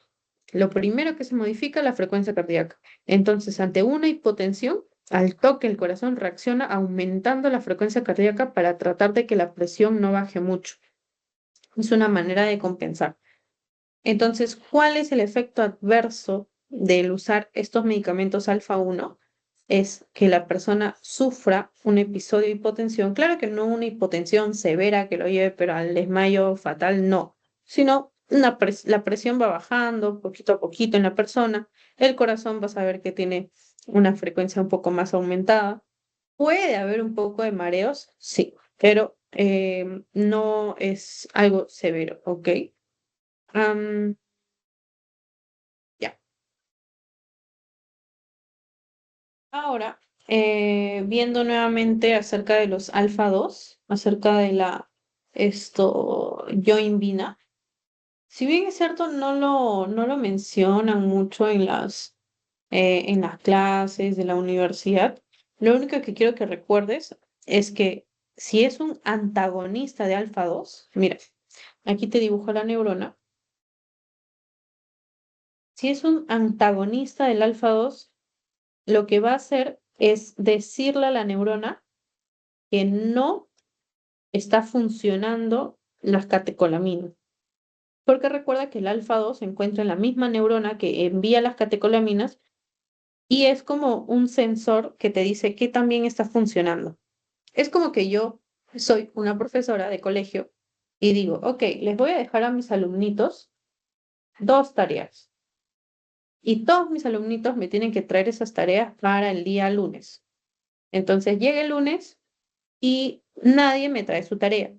Lo primero que se modifica es la frecuencia cardíaca. Entonces, ante una hipotensión, al toque el corazón reacciona aumentando la frecuencia cardíaca para tratar de que la presión no baje mucho. Es una manera de compensar. Entonces, ¿cuál es el efecto adverso del usar estos medicamentos alfa 1? Es que la persona sufra un episodio de hipotensión. Claro que no una hipotensión severa que lo lleve, pero al desmayo fatal no, sino la presión va bajando poquito a poquito en la persona, el corazón va a saber que tiene una frecuencia un poco más aumentada. ¿Puede haber un poco de mareos? Sí, pero no es algo severo, ¿ok? Am, ya. Ahora, viendo nuevamente acerca de los alfa 2, acerca de la yoimbina, si bien es cierto, no lo mencionan mucho en las clases de la universidad, lo único que quiero que recuerdes es que si es un antagonista de alfa 2, mira, aquí te dibujo la neurona. Si es un antagonista del alfa 2, lo que va a hacer es decirle a la neurona que no está funcionando las catecolaminas. Porque recuerda que el alfa 2 se encuentra en la misma neurona que envía las catecolaminas y es como un sensor que te dice que también está funcionando. Es como que yo soy una profesora de colegio y digo, ok, les voy a dejar a mis alumnitos dos tareas y todos mis alumnitos me tienen que traer esas tareas para el día lunes. Entonces llega el lunes y nadie me trae su tarea.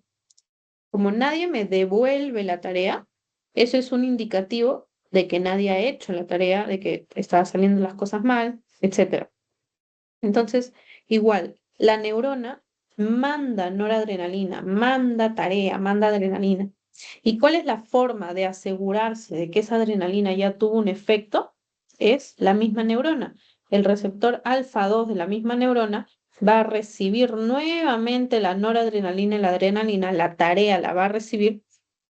Como nadie me devuelve la tarea, eso es un indicativo de que nadie ha hecho la tarea, de que están saliendo las cosas mal, etcétera. Entonces, igual, la neurona manda noradrenalina, manda tarea, manda adrenalina. ¿Y cuál es la forma de asegurarse de que esa adrenalina ya tuvo un efecto? Es la misma neurona. El receptor alfa 2 de la misma neurona va a recibir nuevamente la noradrenalina y la adrenalina, la tarea la va a recibir,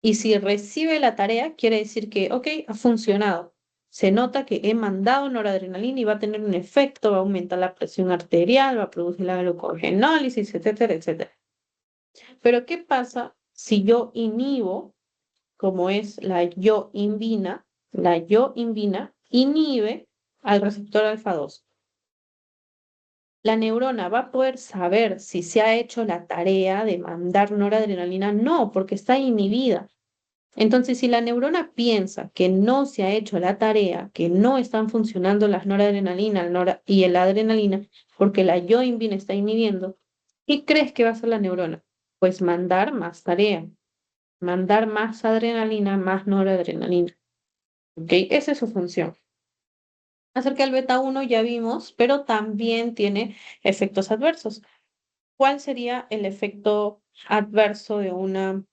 y si recibe la tarea, quiere decir que, ok, ha funcionado. Se nota que he mandado noradrenalina y va a tener un efecto, va a aumentar la presión arterial, va a producir la glucogenólisis, etcétera, etcétera. Pero ¿qué pasa si yo inhibo, como es la yoimbina inhibe al receptor alfa 2? La neurona va a poder saber si se ha hecho la tarea de mandar noradrenalina. No, porque está inhibida. Entonces, si la neurona piensa que no se ha hecho la tarea, que no están funcionando las noradrenalina y el adrenalina, porque la yoimbina está inhibiendo, ¿qué crees que va a hacer la neurona? Pues mandar más tarea, mandar más adrenalina, más noradrenalina. ¿Ok? Esa es su función. Acerca del beta 1 ya vimos, pero también tiene efectos adversos. ¿Cuál sería el efecto adverso de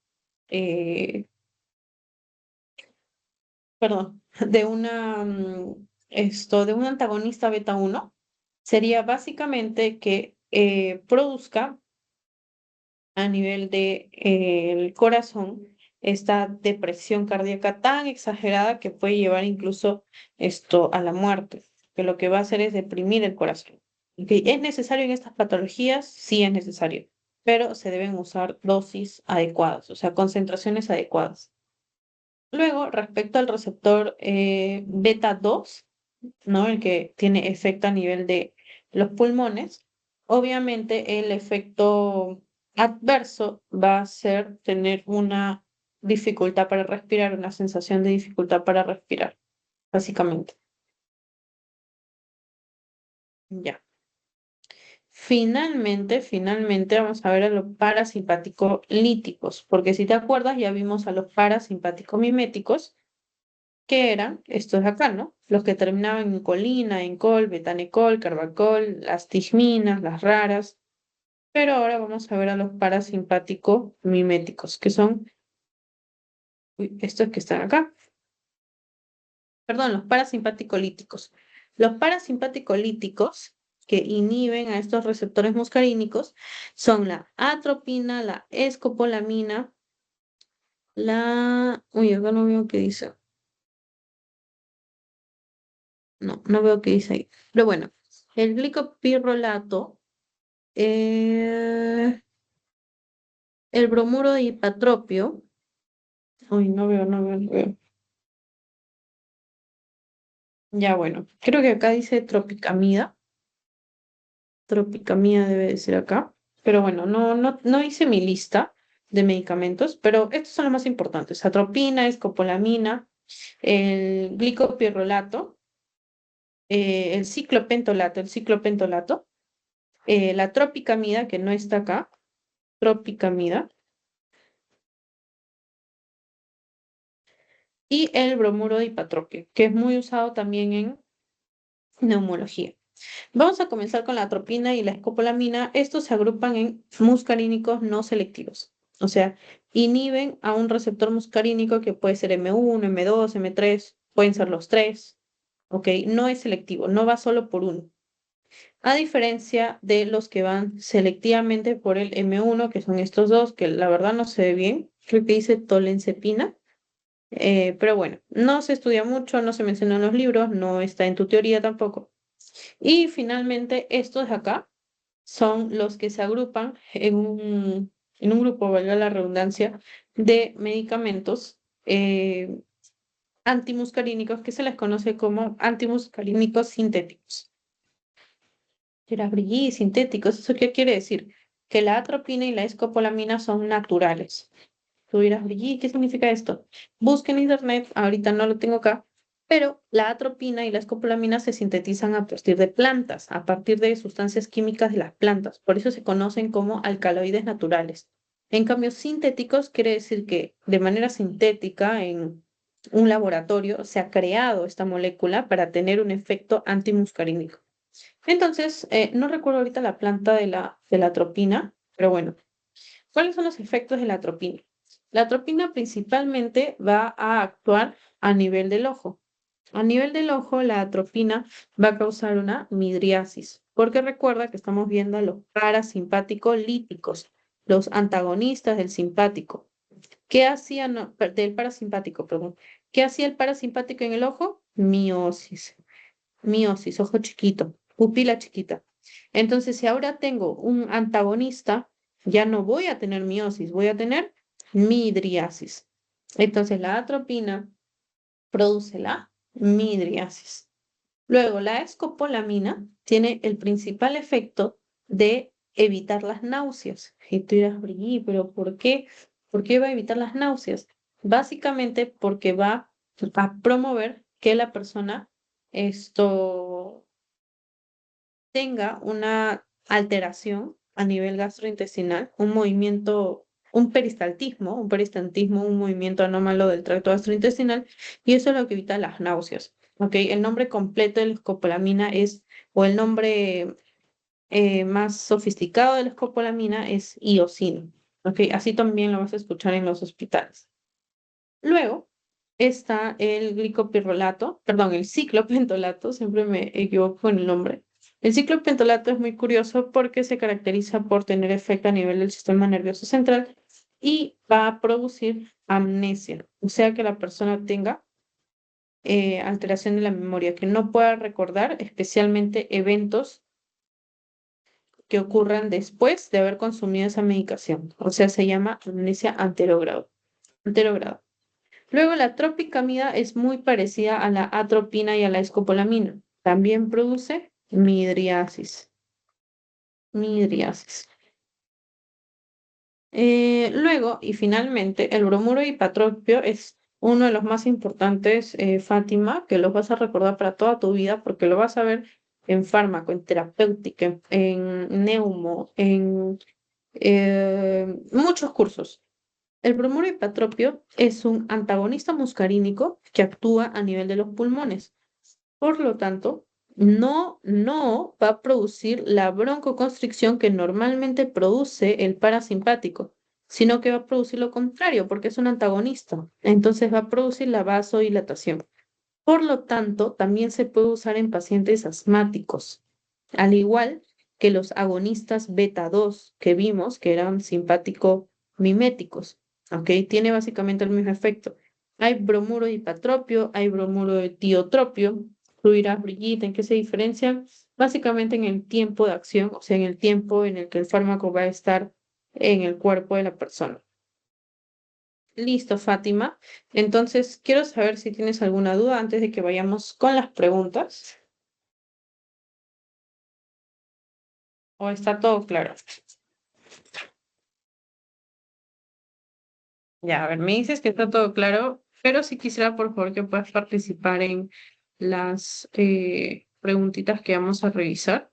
eh, perdón, de un antagonista beta 1? Sería básicamente que produzca a nivel de, el corazón esta depresión cardíaca tan exagerada que puede llevar incluso a la muerte, que lo que va a hacer es deprimir el corazón. ¿Ok? ¿Es necesario en estas patologías? Sí es necesario, pero se deben usar dosis adecuadas, o sea, concentraciones adecuadas. Luego, respecto al receptor beta 2, ¿no? El que tiene efecto a nivel de los pulmones, obviamente el efecto adverso va a ser tener una dificultad para respirar, una sensación de dificultad para respirar, básicamente. Ya. Finalmente vamos a ver a los parasimpático líticos, porque si te acuerdas, ya vimos a los parasimpático miméticos, que eran estos de acá, ¿no? Los que terminaban en colina, en col, betanecol, carbacol, las tijminas, las raras. Pero ahora vamos a ver a los parasimpático miméticos, que son estos que están acá. Perdón, los parasimpaticolíticos. Los parasimpaticolíticos que inhiben a estos receptores muscarínicos son la atropina, la escopolamina, Uy, acá no veo qué dice. No veo qué dice ahí. Pero bueno, el glicopirrolato, el bromuro de hipatropio. Uy, no veo. Ya, bueno, creo que acá dice tropicamida. Tropicamida debe decir acá. Pero bueno, no hice mi lista de medicamentos, pero estos son los más importantes. Atropina, escopolamina, el glicopirrolato. el ciclopentolato, la tropicamida, que no está acá, tropicamida, y el bromuro de hipatropio, que es muy usado también en neumología. Vamos a comenzar con la atropina y la escopolamina. Estos se agrupan en muscarínicos no selectivos. O sea, inhiben a un receptor muscarínico que puede ser M1, M2, M3, pueden ser los tres. ¿Ok? No es selectivo, no va solo por uno. A diferencia de los que van selectivamente por el M1, que son estos dos, que la verdad no se ve bien. Creo que dice tolencepina. Pero bueno, no se estudia mucho, no se menciona en los libros, no está en tu teoría tampoco. Y finalmente, estos de acá son los que se agrupan en un grupo, valga la redundancia, de medicamentos antimuscarínicos que se les conoce como antimuscarínicos sintéticos. Era brilli, sintéticos, ¿eso qué quiere decir? Que la atropina y la escopolamina son naturales. Tú dirás, brilli, ¿qué significa esto? Busca en internet, ahorita no lo tengo acá, pero la atropina y la escopolamina se sintetizan a partir de plantas, a partir de sustancias químicas de las plantas. Por eso se conocen como alcaloides naturales. En cambio, sintéticos quiere decir que de manera sintética en un laboratorio se ha creado esta molécula para tener un efecto antimuscarínico. Entonces, no recuerdo ahorita la planta de la atropina, pero bueno, ¿cuáles son los efectos de la atropina? La atropina principalmente va a actuar a nivel del ojo. A nivel del ojo, la atropina va a causar una midriasis, porque recuerda que estamos viendo a los parasimpáticos líticos, los antagonistas del simpático. ¿Qué hacía, del parasimpático, perdón? ¿Qué hacía el parasimpático en el ojo? Miosis. Miosis, ojo chiquito, pupila chiquita. Entonces, si ahora tengo un antagonista, ya no voy a tener miosis, voy a tener midriasis. Entonces, la atropina produce la midriasis. Luego, la escopolamina tiene el principal efecto de evitar las náuseas. Y tú dirás, "Brigitte, pero ¿por qué? ¿Por qué va a evitar las náuseas? Básicamente porque va a promover que la persona esto tenga una alteración a nivel gastrointestinal, un movimiento, un peristaltismo, un movimiento anómalo del tracto gastrointestinal, y eso es lo que evita las náuseas. ¿Ok? El nombre completo de la escopolamina es, o el nombre más sofisticado de la escopolamina es iosina. ¿Ok? Así también lo vas a escuchar en los hospitales. Luego está el glicopirrolato, perdón, el ciclopentolato, siempre me equivoco con el nombre. El ciclopentolato es muy curioso porque se caracteriza por tener efecto a nivel del sistema nervioso central y va a producir amnesia, o sea que la persona tenga alteración de la memoria, que no pueda recordar especialmente eventos que ocurran después de haber consumido esa medicación, o sea, se llama amnesia anterogrado. Anterogrado. Luego, la tropicamida es muy parecida a la atropina y a la escopolamina. También produce midriasis. Midriasis. Luego, y finalmente, el bromuro hipatropio es uno de los más importantes, Fátima, que los vas a recordar para toda tu vida porque lo vas a ver en fármaco, en terapéutica, en neumo, en muchos cursos. El bromuro hipatropio es un antagonista muscarínico que actúa a nivel de los pulmones. Por lo tanto, no va a producir la broncoconstricción que normalmente produce el parasimpático, sino que va a producir lo contrario, porque es un antagonista. Entonces va a producir la vasodilatación. Por lo tanto, también se puede usar en pacientes asmáticos, al igual que los agonistas beta 2 que vimos, que eran simpático-miméticos. ¿Ok? Tiene básicamente el mismo efecto. Hay bromuro de hipatropio, hay bromuro de tiotropio. Tú dirás, Brigitte, ¿en qué se diferencian? Básicamente en el tiempo de acción, o sea, en el tiempo en el que el fármaco va a estar en el cuerpo de la persona. Listo, Fátima. Entonces, quiero saber si tienes alguna duda antes de que vayamos con las preguntas. ¿O está todo claro? Ya, a ver, me dices que está todo claro, pero si quisiera, por favor, que puedas participar en las preguntitas que vamos a revisar.